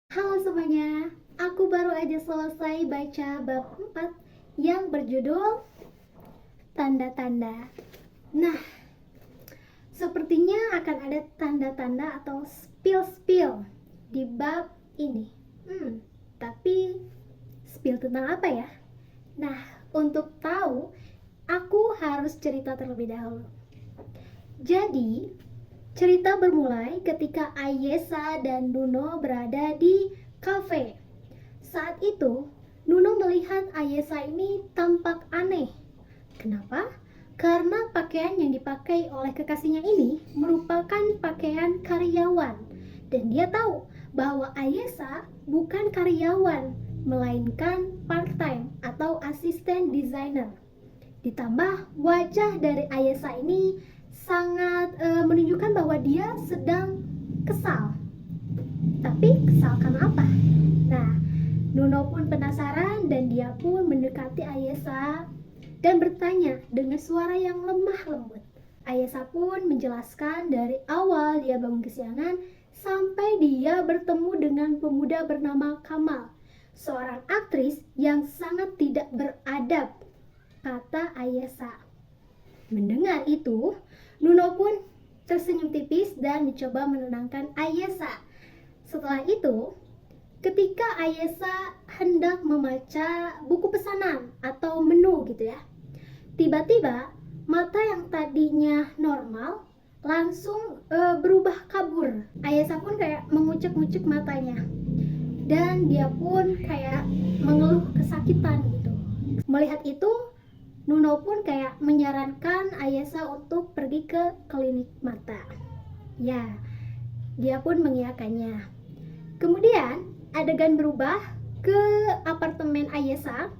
Halo semuanya, aku baru aja selesai baca bab 4 yang berjudul Tanda-tanda. Nah, sepertinya akan ada tanda-tanda atau spill-spill di bab ini. Tapi spill tentang apa ya? Nah, untuk tahu, aku harus cerita terlebih dahulu. Jadi, cerita bermulai ketika Ayesa dan Nuno berada di kafe. Saat itu, Nuno melihat Ayesa ini tampak aneh. Kenapa? Karena pakaian yang dipakai oleh kekasihnya ini merupakan pakaian karyawan. Dan dia tahu bahwa Ayesa bukan karyawan, melainkan part-time atau asisten desainer. Ditambah wajah dari Ayesa ini sangat menunjukkan bahwa dia sedang kesal. Tapi kesal karena apa? Nah, Nuno pun penasaran dan dia pun mendekati Ayesa dan bertanya dengan suara yang lemah lembut. Ayesa pun menjelaskan dari awal dia bangun kesiangan sampai dia bertemu dengan pemuda bernama Kamal, seorang aktris yang sangat tidak beradab, kata Ayesa. Mendengar itu, Nuno pun tersenyum tipis dan mencoba menenangkan Ayesa. Setelah itu, ketika Ayesa hendak membaca buku pesanan atau menu gitu ya, tiba-tiba mata yang tadinya normal langsung berubah kabur. Ayesa pun kayak mengucek-ngucek matanya dan dia pun kayak mengeluh kesakitan gitu. Melihat itu, Nuno pun kayak menyarankan Ayesa untuk pergi ke klinik mata. Ya, dia pun mengiyakannya. Kemudian adegan berubah ke apartemen Ayesa.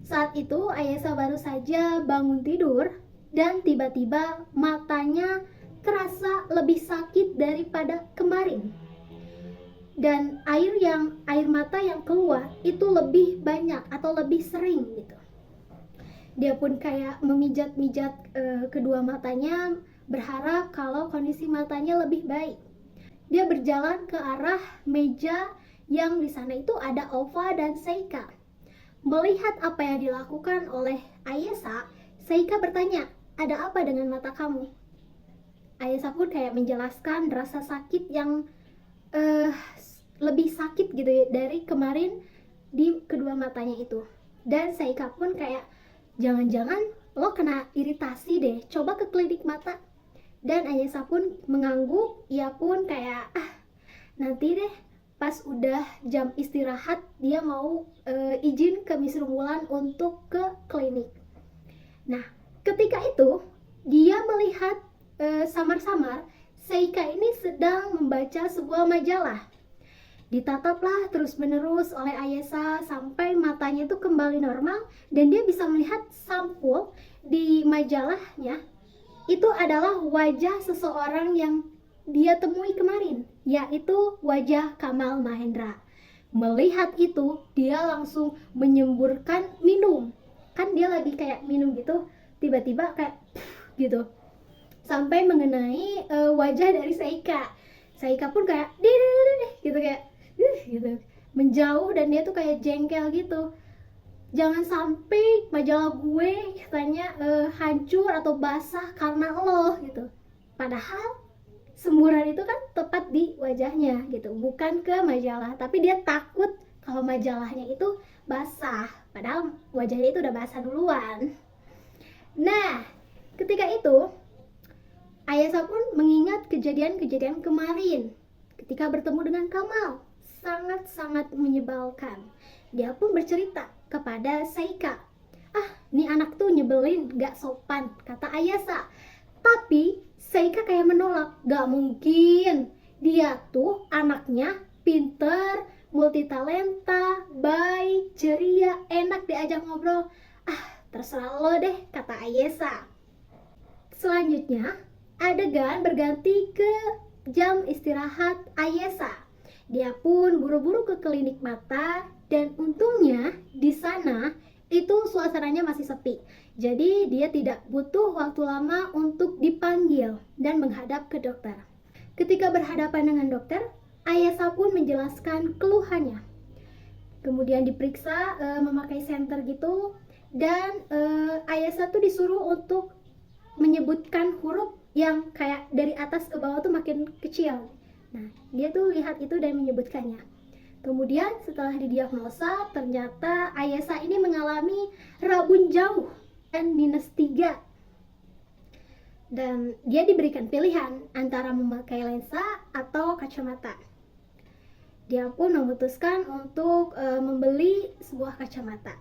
Saat itu Ayesa baru saja bangun tidur dan tiba-tiba matanya terasa lebih sakit daripada kemarin. Dan air mata yang keluar itu lebih banyak atau lebih sering gitu. Dia pun kayak memijat-mijat kedua matanya, berharap kalau kondisi matanya lebih baik. Dia berjalan ke arah meja yang di sana itu ada Ova dan Seika. Melihat apa yang dilakukan oleh Ayesa, Seika bertanya, "Ada apa dengan mata kamu?" Ayesa pun kayak menjelaskan rasa sakit yang lebih sakit gitu ya dari kemarin di kedua matanya itu. Dan Seika pun kayak, "Jangan-jangan lo kena iritasi deh, coba ke klinik mata." Dan Ayesa pun mengangguk, ia pun kayak, nanti deh pas udah jam istirahat dia mau izin ke Miss Rumulan untuk ke klinik. Nah, ketika itu dia melihat samar-samar Seika ini sedang membaca sebuah majalah. Ditataplah terus-menerus oleh Ayesa sampai matanya itu kembali normal dan dia bisa melihat sampul di majalahnya itu adalah wajah seseorang yang dia temui kemarin, yaitu wajah Kamal Mahendra. Melihat itu, dia langsung menyemburkan minum. Kan dia lagi kayak minum gitu, tiba-tiba kayak gitu. Sampai mengenai wajah dari Seika. Seika pun kayak gitu kayak gitu. Menjauh dan dia tuh kayak jengkel gitu. Jangan sampai majalah gue katanya hancur atau basah karena lo gitu. Padahal semburan itu kan tepat di wajahnya gitu, bukan ke majalah. Tapi dia takut kalau majalahnya itu basah, padahal wajahnya itu udah basah duluan. Nah, ketika itu Ayesa pun mengingat kejadian-kejadian kemarin ketika bertemu dengan Kamal. Sangat-sangat menyebalkan. Dia pun bercerita kepada Seika, "Nih anak tuh nyebelin, gak sopan," kata Ayesa. Tapi Seika kayak menolak, "Gak mungkin, dia tuh anaknya pinter, multitalenta, baik, ceria, enak diajak ngobrol." Terserah lo deh, kata Ayesa. Selanjutnya adegan berganti ke jam istirahat Ayesa. Dia pun buru-buru ke klinik mata dan untungnya di sana itu suasananya masih sepi. Jadi dia tidak butuh waktu lama untuk dipanggil dan menghadap ke dokter. Ketika berhadapan dengan dokter, Ayesa pun menjelaskan keluhannya. Kemudian diperiksa memakai senter gitu, dan Ayesa tuh disuruh untuk menyebutkan huruf yang kayak dari atas ke bawah tuh makin kecil. Nah, dia tuh lihat itu dan menyebutkannya. Kemudian setelah didiagnosa, ternyata Ayesa ini mengalami rabun jauh dan -3. Dan dia diberikan pilihan antara memakai lensa atau kacamata. Dia pun memutuskan untuk membeli sebuah kacamata.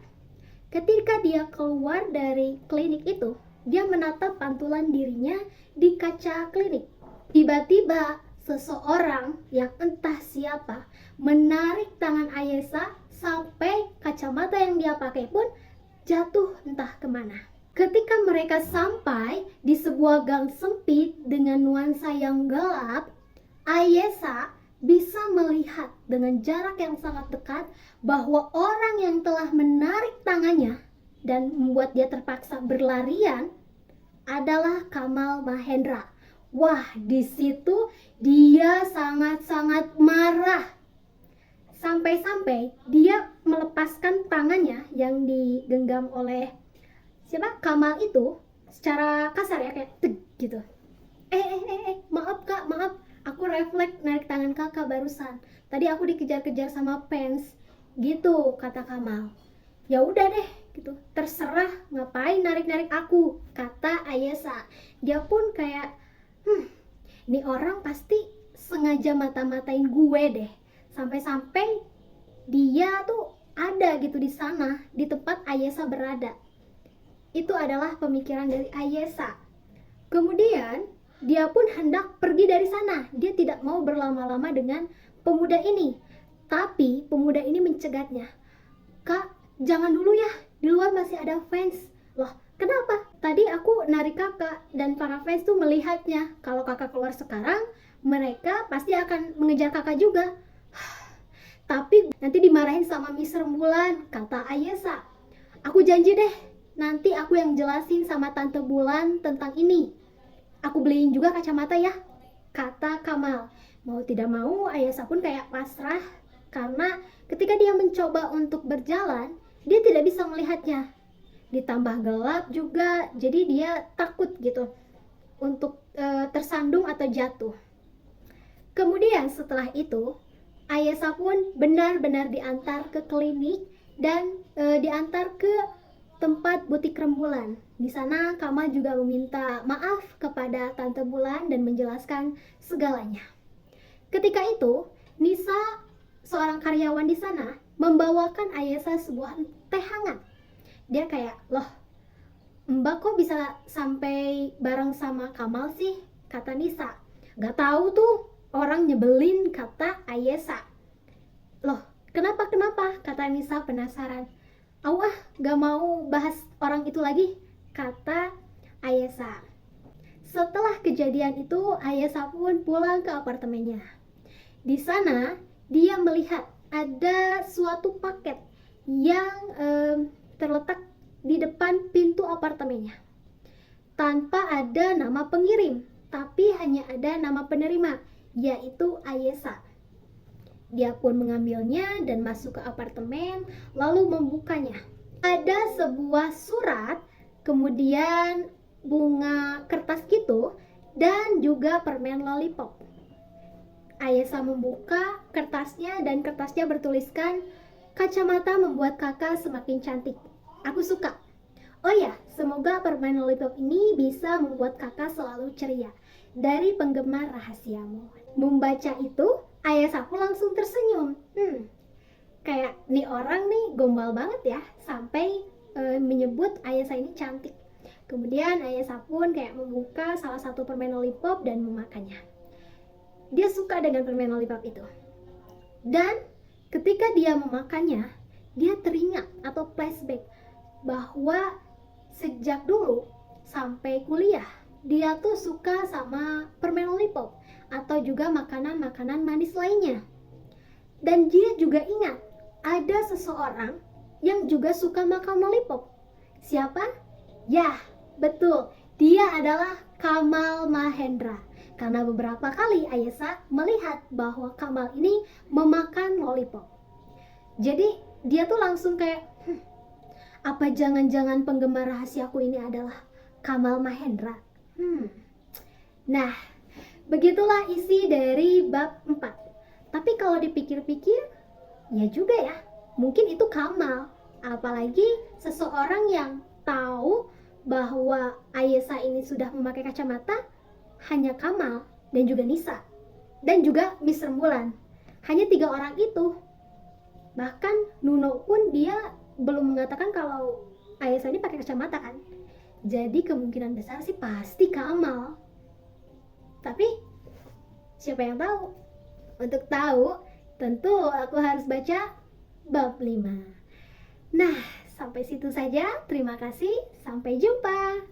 Ketika dia keluar dari klinik itu, dia menatap pantulan dirinya di kaca klinik. Tiba-tiba seseorang yang entah siapa menarik tangan Ayesa sampai kacamata yang dia pakai pun jatuh entah kemana. Ketika mereka sampai di sebuah gang sempit dengan nuansa yang gelap, Ayesa bisa melihat dengan jarak yang sangat dekat bahwa orang yang telah menarik tangannya dan membuat dia terpaksa berlarian adalah Kamal Mahendra. Wah, di situ dia sangat-sangat marah. Sampai-sampai dia melepaskan tangannya yang digenggam oleh Kamal itu secara kasar ya, kayak teg gitu. Maaf kak, maaf, aku refleks narik tangan kakak barusan. Tadi aku dikejar-kejar sama fans gitu, kata Kamal. Ya udah deh gitu, terserah, ngapain narik-narik aku, kata Ayesa. Dia pun kayak ini orang pasti sengaja mata-matain gue deh, sampai-sampai dia tuh ada gitu di sana, di tempat Ayesa berada. Itu adalah pemikiran dari Ayesa. Kemudian dia pun hendak pergi dari sana. Dia tidak mau berlama-lama dengan pemuda ini. Tapi pemuda ini mencegatnya. Kak, jangan dulu ya, di luar masih ada fans. Loh, kenapa? Tadi aku narik kakak dan para fans tuh melihatnya. Kalau kakak keluar sekarang, mereka pasti akan mengejar kakak juga. Tapi nanti dimarahin sama Miss Rembulan, kata Ayesa. Aku janji deh, nanti aku yang jelasin sama Tante Bulan tentang ini. Aku beliin juga kacamata ya, kata Kamal. Mau tidak mau, Ayesa pun kayak pasrah karena ketika dia mencoba untuk berjalan, dia tidak bisa melihatnya. Ditambah gelap juga, jadi dia takut gitu untuk tersandung atau jatuh. Kemudian setelah itu, Ayesa pun benar-benar diantar ke klinik dan diantar ke tempat butik rembulan. Di sana Kamal juga meminta maaf kepada Tante Bulan dan menjelaskan segalanya. Ketika itu, Nisa, seorang karyawan di sana, membawakan Ayesa sebuah teh hangat. Dia kayak, loh, Mbak kok bisa sampai bareng sama Kamal sih? Kata Nisa. Gak tahu tuh, orang nyebelin, kata Ayesa. Loh, kenapa? Kata Nisa penasaran. Gak mau bahas orang itu lagi, kata Ayesa. Setelah kejadian itu, Ayesa pun pulang ke apartemennya. Di sana, dia melihat ada suatu paket yang terletak di depan pintu apartemennya. Tanpa ada nama pengirim, tapi hanya ada nama penerima, yaitu Ayesa. Dia pun mengambilnya dan masuk ke apartemen, lalu membukanya. Ada sebuah surat, kemudian bunga kertas gitu, dan juga permen lollipop. Ayesa membuka kertasnya dan kertasnya bertuliskan, kacamata membuat kakak semakin cantik. Aku suka. Oh ya, semoga permen lollipop ini bisa membuat kakak selalu ceria. Dari penggemar rahasiamu. Membaca itu, Ayesa pun langsung tersenyum. Kayak nih orang nih gombal banget ya, sampai menyebut Ayesa ini cantik. Kemudian Ayesa pun kayak membuka salah satu permen lollipop dan memakannya. Dia suka dengan permen lollipop itu. Dan ketika dia memakannya, dia teringat atau flashback bahwa sejak dulu sampai kuliah, dia tuh suka sama permen lollipop atau juga makanan-makanan manis lainnya. Dan dia juga ingat ada seseorang yang juga suka makan lollipop. Siapa? Ya, betul. Dia adalah Kamal Mahendra. karena beberapa kali Ayesa melihat bahwa Kamal ini memakan lollipop. Jadi dia tuh langsung kayak, apa jangan-jangan penggemar rahasiaku ini adalah Kamal Mahendra? Nah, begitulah isi dari bab 4. Tapi kalau dipikir-pikir, ya juga ya, mungkin itu Kamal. Apalagi seseorang yang tahu bahwa Ayesa ini sudah memakai kacamata hanya Kamal dan juga Nisa dan juga Miss Rembulan. Hanya 3 orang itu. Bahkan Nuno pun dia belum mengatakan kalau Ayesa ini pakai kacamata kan. Jadi kemungkinan besar sih pasti Kamal. Tapi siapa yang tahu? Untuk tahu, tentu aku harus baca bab 5. Nah, sampai situ saja. Terima kasih. Sampai jumpa.